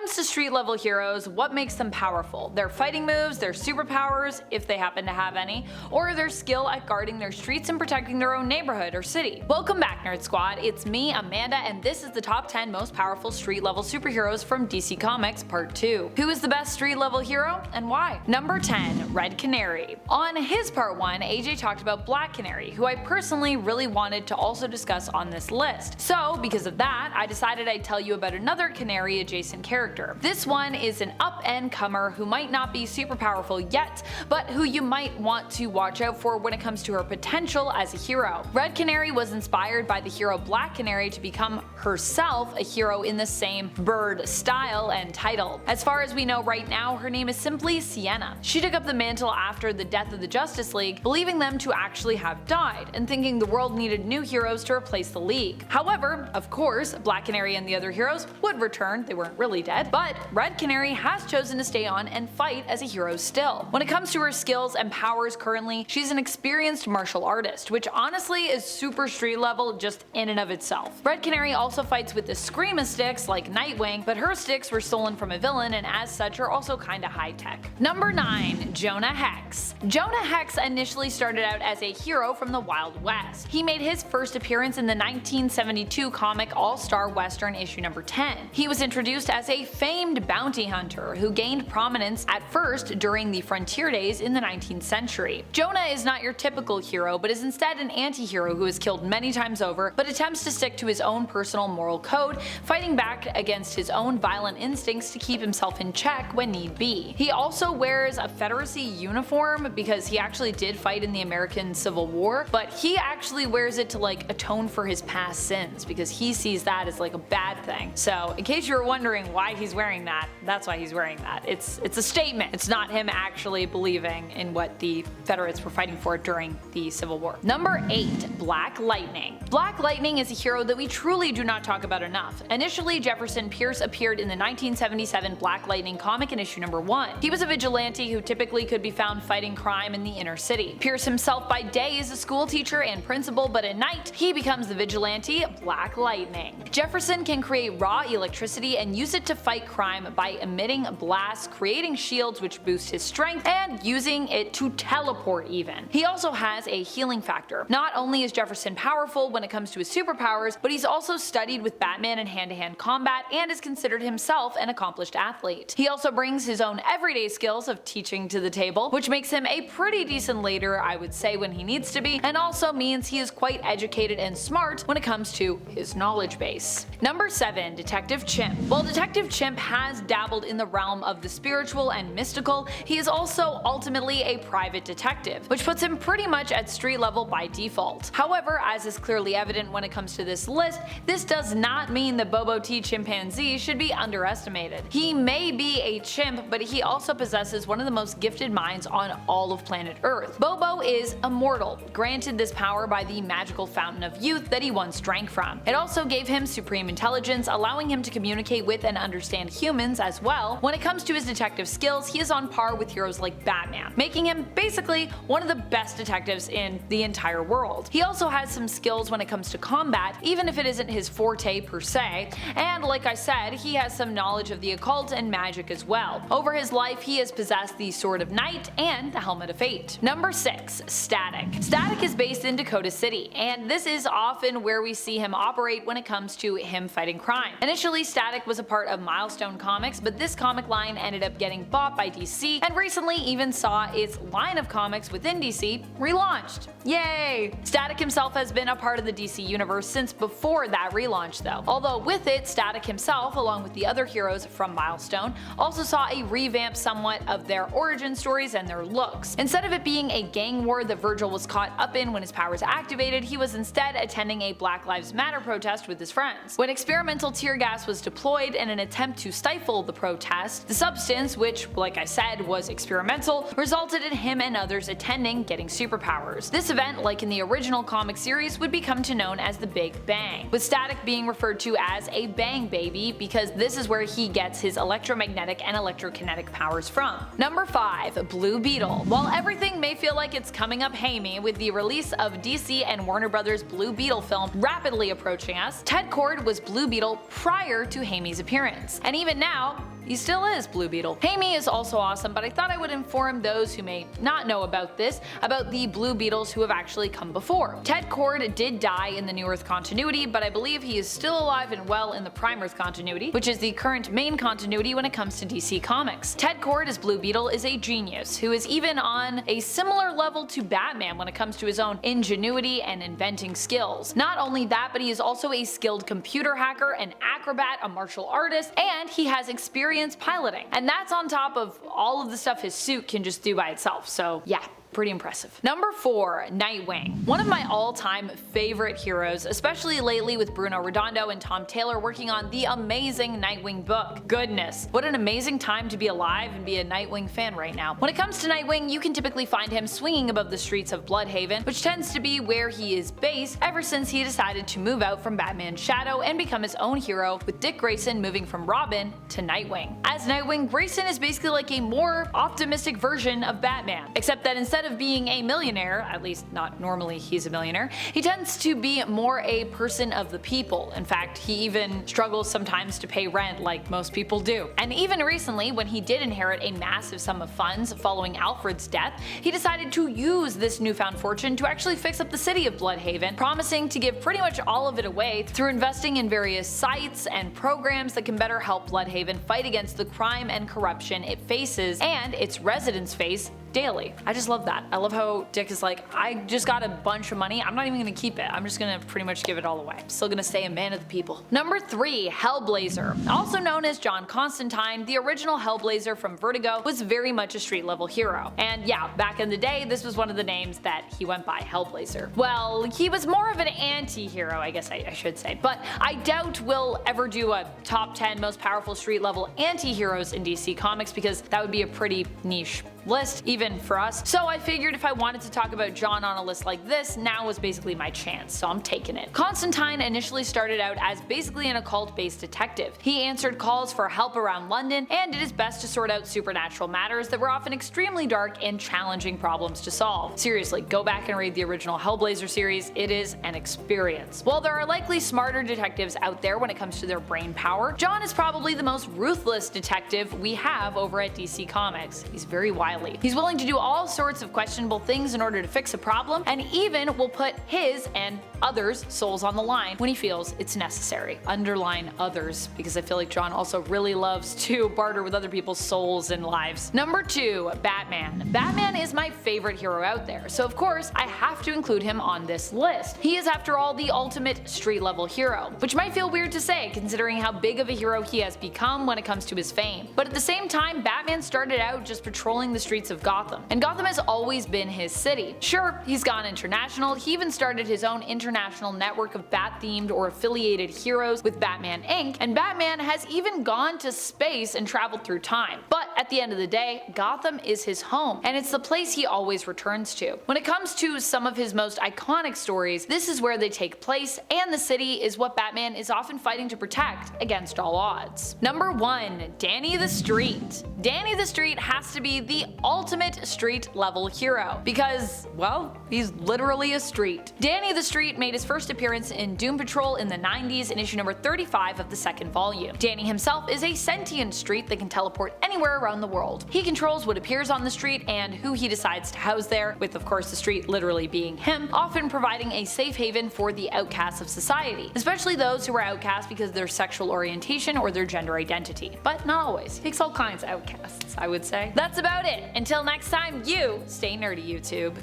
comes to street level heroes, what makes them powerful? Their fighting moves, their superpowers, if they happen to have any, or their skill at guarding their streets and protecting their own neighborhood or city? Welcome back, Nerd Squad. It's me, Amanda, and this is the top 10 most powerful street level superheroes from DC Comics Part 2. Who is the best street level hero and why? Number 10, Red Canary. On his Part 1, AJ talked about Black Canary, who I personally really wanted to also discuss on this list. So, because of that, I decided I'd tell you about another Canary adjacent character. This one is an up-and-comer who might not be super powerful yet, but who you might want to watch out for when it comes to her potential as a hero. Red Canary was inspired by the hero Black Canary to become herself a hero in the same bird style and title. As far as we know right now, her name is simply Sienna. She took up the mantle after the death of the Justice League, believing them to actually have died, and thinking the world needed new heroes to replace the League. However, of course, Black Canary and the other heroes would return, they weren't really dead, but Red Canary has chosen to stay on and fight as a hero still. When it comes to her skills and powers currently, she's an experienced martial artist, which honestly is super street level just in and of itself. Red Canary also fights with the Screama sticks like Nightwing, but her sticks were stolen from a villain and as such are also kinda high tech. Number 9, Jonah Hex. Jonah Hex initially started out as a hero from the Wild West. He made his first appearance in the 1972 comic All-Star Western issue number 10. He was introduced as a famed bounty hunter who gained prominence at first during the frontier days in the 19th century. Jonah is not your typical hero, but is instead an anti-hero who is killed many times over, but attempts to stick to his own personal moral code, fighting back against his own violent instincts to keep himself in check when need be. He also wears a Confederacy uniform because he actually did fight in the American Civil War, but he actually wears it to like atone for his past sins because he sees that as like a bad thing. So in case you were wondering why he's wearing that, that's why he's wearing that. It's a statement. It's not him actually believing in what the Confederates were fighting for during the Civil War. Number 8, Black Lightning. Black Lightning is a hero that we truly do not talk about enough. Initially, Jefferson Pierce appeared in the 1977 Black Lightning comic in issue number 1. He was a vigilante who typically could be found fighting crime in the inner city. Pierce himself by day is a school teacher and principal, but at night, he becomes the vigilante Black Lightning. Jefferson can create raw electricity and use it to fight crime by emitting blasts, creating shields which boost his strength, and using it to teleport even. He also has a healing factor. Not only is Jefferson powerful when it comes to his superpowers, but he's also studied with Batman in hand-to-hand combat and is considered himself an accomplished athlete. He also brings his own everyday skills of teaching to the table, which makes him a pretty decent leader, I would say, when he needs to be, and also means he is quite educated and smart when it comes to his knowledge base. Number 7, Detective Chimp. While Detective Chimp has dabbled in the realm of the spiritual and mystical, he is also ultimately a private detective, which puts him pretty much at street level by default. However, as is clearly evident when it comes to this list, this does not mean the Bobo T chimpanzee should be underestimated. He may be a chimp, but he also possesses one of the most gifted minds on all of planet Earth. Bobo is immortal, granted this power by the magical fountain of youth that he once drank from. It also gave him supreme intelligence, allowing him to communicate with and understand humans as well. When it comes to his detective skills, he is on par with heroes like Batman, making him basically one of the best detectives in the entire world. He also has some skills when it comes to combat, even if it isn't his forte per se, and like I said, he has some knowledge of the occult and magic as well. Over his life, he has possessed the Sword of Night and the Helmet of Fate. Number 6, Static. Static is based in Dakota City, and this is often where we see him operate when it comes to him fighting crime. Initially, Static was a part of Milestone Comics, but this comic line ended up getting bought by DC, and recently even saw its line of comics within DC relaunched. Yay! Static himself has been a part of the DC universe since before that relaunch though, although with it, Static himself, along with the other heroes from Milestone, also saw a revamp somewhat of their origin stories and their looks. Instead of it being a gang war that Virgil was caught up in when his powers activated, he was instead attending a Black Lives Matter protest with his friends. When experimental tear gas was deployed in an attempt to stifle the protest, the substance, which, like I said, was experimental, resulted in him and others attending getting superpowers. This event, like in the original comic series, would become known as the Big Bang, with Static being referred to as a bang baby because this is where he gets his electromagnetic and electrokinetic powers from. Number 5, Blue Beetle. While everything may feel like it's coming up hamey with the release of DC and Warner Brothers' Blue Beetle film rapidly approaching us, Ted Kord was Blue Beetle prior to Hamey's appearance. And even now, he still is Blue Beetle. Amy is also awesome, but I thought I would inform those who may not know about this about the Blue Beetles who have actually come before. Ted Kord did die in the New Earth continuity, but I believe he is still alive and well in the Prime Earth continuity, which is the current main continuity when it comes to DC Comics. Ted Kord as Blue Beetle is a genius who is even on a similar level to Batman when it comes to his own ingenuity and inventing skills. Not only that, but he is also a skilled computer hacker, an acrobat, a martial artist, and he has experience piloting. And that's on top of all of the stuff his suit can just do by itself, so yeah. Pretty impressive. Number 4, Nightwing. One of my all-time favorite heroes, especially lately with Bruno Redondo and Tom Taylor working on the amazing Nightwing book. Goodness, what an amazing time to be alive and be a Nightwing fan right now. When it comes to Nightwing, you can typically find him swinging above the streets of Bloodhaven, which tends to be where he is based ever since he decided to move out from Batman's shadow and become his own hero, with Dick Grayson moving from Robin to Nightwing. As Nightwing, Grayson is basically like a more optimistic version of Batman, except that instead of being a millionaire, at least not normally he's a millionaire, he tends to be more a person of the people. In fact, he even struggles sometimes to pay rent like most people do. And even recently, when he did inherit a massive sum of funds following Alfred's death, he decided to use this newfound fortune to actually fix up the city of Bloodhaven, promising to give pretty much all of it away through investing in various sites and programs that can better help Bloodhaven fight against the crime and corruption it faces and its residents face daily. I just love that. I love how Dick is like, I just got a bunch of money, I'm not even gonna keep it, I'm just gonna pretty much give it all away. I'm still gonna stay a man of the people. Number 3, Hellblazer. Also known as John Constantine, the original Hellblazer from Vertigo was very much a street level hero. And yeah, back in the day, this was one of the names that he went by, Hellblazer. Well, he was more of an anti-hero, I guess I should say, but I doubt we'll ever do a top 10 most powerful street level anti-heroes in DC Comics, because that would be a pretty niche list, even for us. So I figured if I wanted to talk about John on a list like this, now was basically my chance, so I'm taking it. Constantine initially started out as basically an occult-based detective. He answered calls for help around London and did his best to sort out supernatural matters that were often extremely dark and challenging problems to solve. Seriously, go back and read the original Hellblazer series, it is an experience. While there are likely smarter detectives out there when it comes to their brain power, John is probably the most ruthless detective we have over at DC Comics. He's very wily. He's willing to do all sorts of questionable things in order to fix a problem, and even will put his and others' souls on the line when he feels it's necessary. Underline others, because I feel like John also really loves to barter with other people's souls and lives. Number 2, Batman. Batman is my favorite hero out there, so of course I have to include him on this list. He is, after all, the ultimate street level hero, which might feel weird to say considering how big of a hero he has become when it comes to his fame. But at the same time, Batman started out just patrolling the streets of Gotham, and Gotham has always been his city. Sure, he's gone international, he even started his own international network of Bat-themed or affiliated heroes with Batman Inc., and Batman has even gone to space and traveled through time. But at the end of the day, Gotham is his home, and it's the place he always returns to. When it comes to some of his most iconic stories, this is where they take place, and the city is what Batman is often fighting to protect against all odds. Number 1, Danny the Street. Danny the Street has to be the ultimate street level hero, because, well, he's literally a street. Danny the Street made his first appearance in Doom Patrol in the 90s in issue number 35 of the second volume. Danny himself is a sentient street that can teleport anywhere around the world. He controls what appears on the street and who he decides to house there, with of course the street literally being him, often providing a safe haven for the outcasts of society, especially those who are outcast because of their sexual orientation or their gender identity. But not always. He takes all kinds of outcasts, I would say. That's about it. Until next time, you stay nerdy, YouTube.